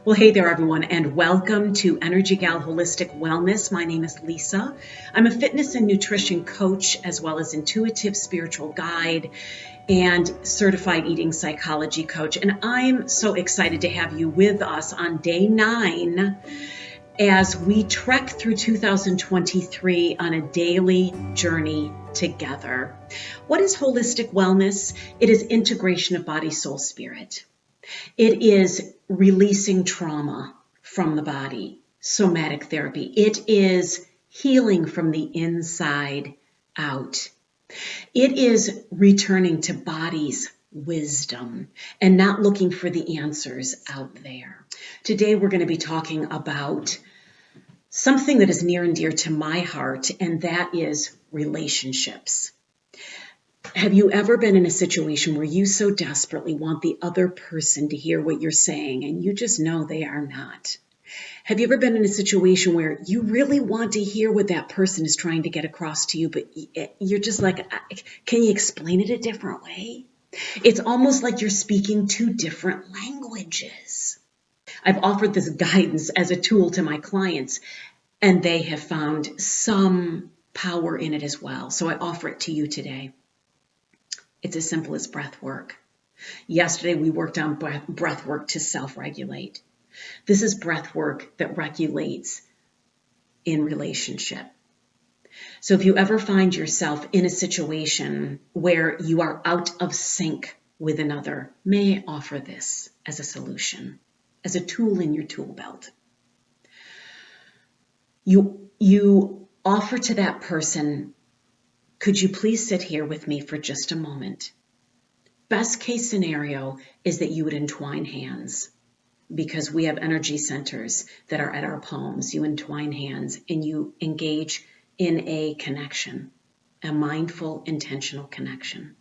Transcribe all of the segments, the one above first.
Well, hey there, everyone, and welcome to EnergieGal Holistic Wellness. My name is Lisa. I'm a fitness and nutrition coach, as well as intuitive spiritual guide and certified eating psychology coach. And I'm so excited to have you with us on day 9 as we trek through 2023 on a daily journey together. What is holistic wellness? It is integration of body, soul, spirit. It is releasing trauma from the body, somatic therapy. It is healing from the inside out. It is returning to body's wisdom and not looking for the answers out there. Today we're going to be talking about something that is near and dear to my heart, and that is relationships. Have you ever been in a situation where you so desperately want the other person to hear what you're saying and you just know they are not? Have you ever been in a situation where you really want to hear what that person is trying to get across to you, but you're just like, can you explain it a different way? It's almost like you're speaking two different languages. I've offered this guidance as a tool to my clients, and they have found some power in it as well. So I offer it to you today. It's as simple as breath work. Yesterday, we worked on breath work to self-regulate. This is breath work that regulates in relationship. So if you ever find yourself in a situation where you are out of sync with another, may I offer this as a solution, as a tool in your tool belt. You offer to that person, could you please sit here with me for just a moment? Best case scenario is that you would entwine hands, because we have energy centers that are at our palms. You entwine hands and you engage in a connection, a mindful, intentional connection.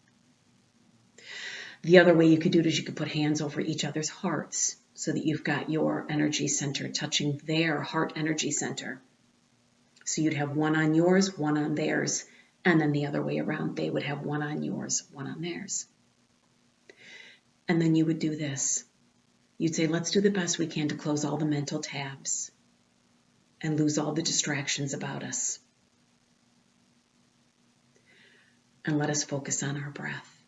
The other way you could do it is you could put hands over each other's hearts so that you've got your energy center touching their heart energy center. So you'd have one on yours, one on theirs, and then the other way around. They would have one on yours, one on theirs. And then you would do this. You'd say, let's do the best we can to close all the mental tabs and lose all the distractions about us. And let us focus on our breath.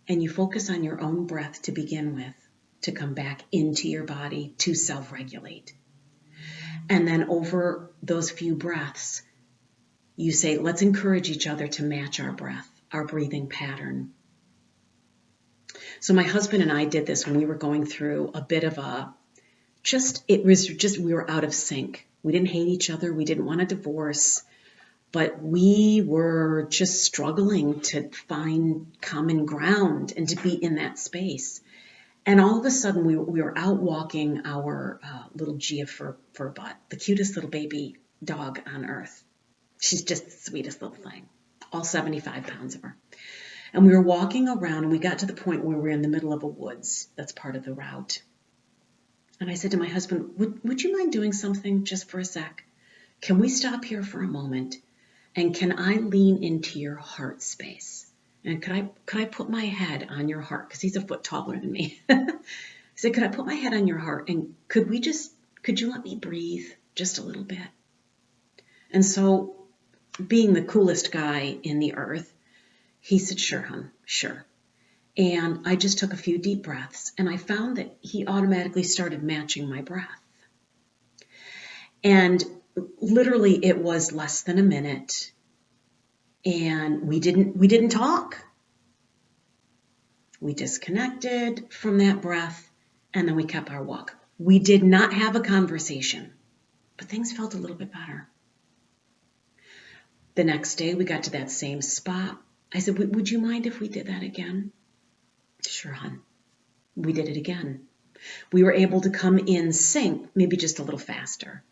And you focus on your own breath to begin with, to come back into your body, to self-regulate. And then over those few breaths, you say, let's encourage each other to match our breath, our breathing pattern. So my husband and I did this when we were going through a bit of we were out of sync. We didn't hate each other. We didn't want a divorce, but we were just struggling to find common ground and to be in that space. And all of a sudden we were out walking our little Gia fur butt, the cutest little baby dog on earth. She's just the sweetest little thing, all 75 pounds of her. And we were walking around and we got to the point where we were in the middle of a woods. That's part of the route. And I said to my husband, would you mind doing something just for a sec? Can we stop here for a moment? And can I lean into your heart space? And could I put my head on your heart? Because he's a foot taller than me. I said, could I put my head on your heart? And could you let me breathe just a little bit? And so, being the coolest guy in the earth, he said, sure, hon, sure. And I just took a few deep breaths, and I found that he automatically started matching my breath. And literally it was less than a minute, and we didn't talk. We disconnected from that breath, and then we kept our walk. We did not have a conversation, but things felt a little bit better. The next day we got to that same spot. I said, would you mind if we did that again? Sure, hon. We did it again. We were able to come in sync, maybe just a little faster.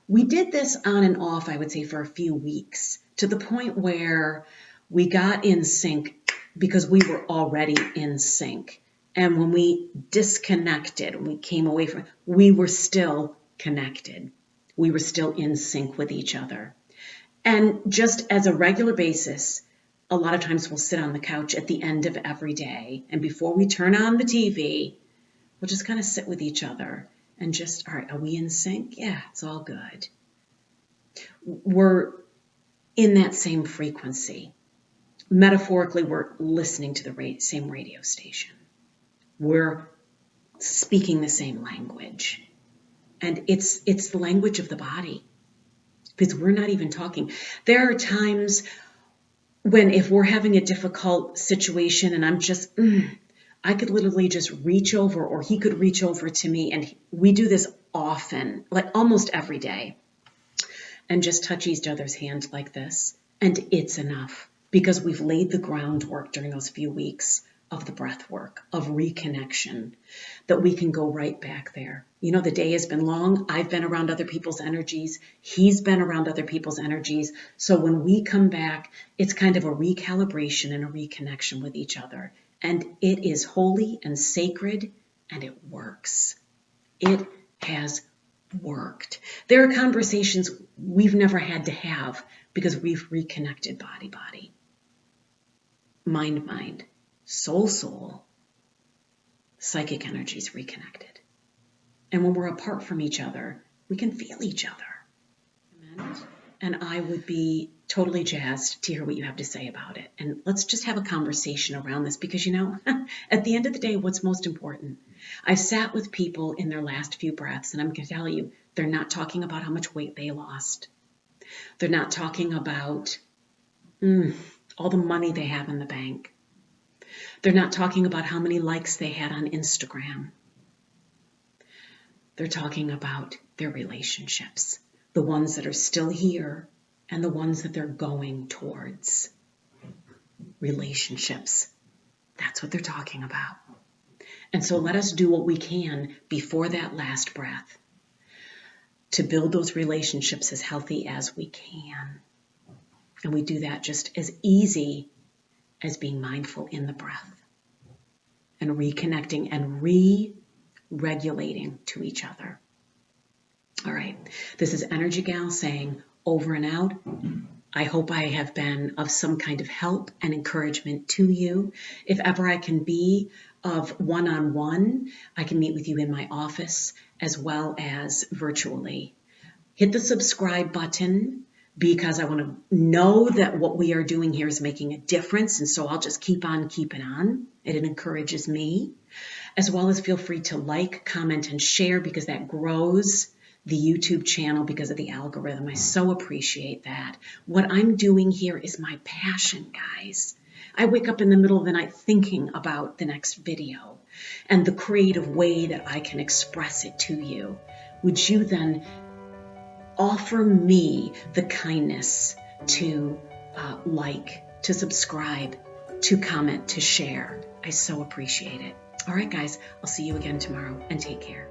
We did this on and off, I would say, for a few weeks, to the point where we got in sync because we were already in sync. And when we disconnected, when we came away from it, we were still connected. We were still in sync with each other. And just as a regular basis, a lot of times we'll sit on the couch at the end of every day, and before we turn on the TV, we'll just kind of sit with each other And just, all right, are we in sync? Yeah, it's all good. We're in that same frequency. Metaphorically, we're listening to the same radio station. We're speaking the same language. And it's the language of the body, because we're not even talking. There are times when if we're having a difficult situation and I'm just, I could literally just reach over, or he could reach over to me, and we do this often, like almost every day, and just touch each other's hand like this. And it's enough, because we've laid the groundwork during those few weeks of the breath work, of reconnection, that we can go right back there. You know, the day has been long. I've been around other people's energies. He's been around other people's energies. So when we come back, it's kind of a recalibration and a reconnection with each other. And it is holy and sacred, and it works. It has worked. There are conversations we've never had to have because we've reconnected body, mind, soul, psychic energies reconnected. And when we're apart from each other, we can feel each other. And I would be totally jazzed to hear what you have to say about it. And let's just have a conversation around this, because, you know, at the end of the day, what's most important? I've sat with people in their last few breaths, and I'm going to tell you, they're not talking about how much weight they lost. They're not talking about all the money they have in the bank. They're not talking about how many likes they had on Instagram. They're talking about their relationships, the ones that are still here and the ones that they're going towards. Relationships. That's what they're talking about. And so let us do what we can before that last breath to build those relationships as healthy as we can. And we do that just as easy as being mindful in the breath and reconnecting and re-regulating to each other. All right, this is EnergieGal saying over and out. I hope I have been of some kind of help and encouragement to you. If ever I can be of one-on-one, I can meet with you in my office as well as virtually. Hit the subscribe button, because I want to know that what we are doing here is making a difference. And so I'll just keep on keeping on. It encourages me. As well as feel free to like, comment, and share, because that grows the YouTube channel because of the algorithm. I so appreciate that. What I'm doing here is my passion, guys. I wake up in the middle of the night thinking about the next video and the creative way that I can express it to you. Would you then offer me the kindness to like, to subscribe, to comment, to share? I so appreciate it. All right, guys, I'll see you again tomorrow, and take care.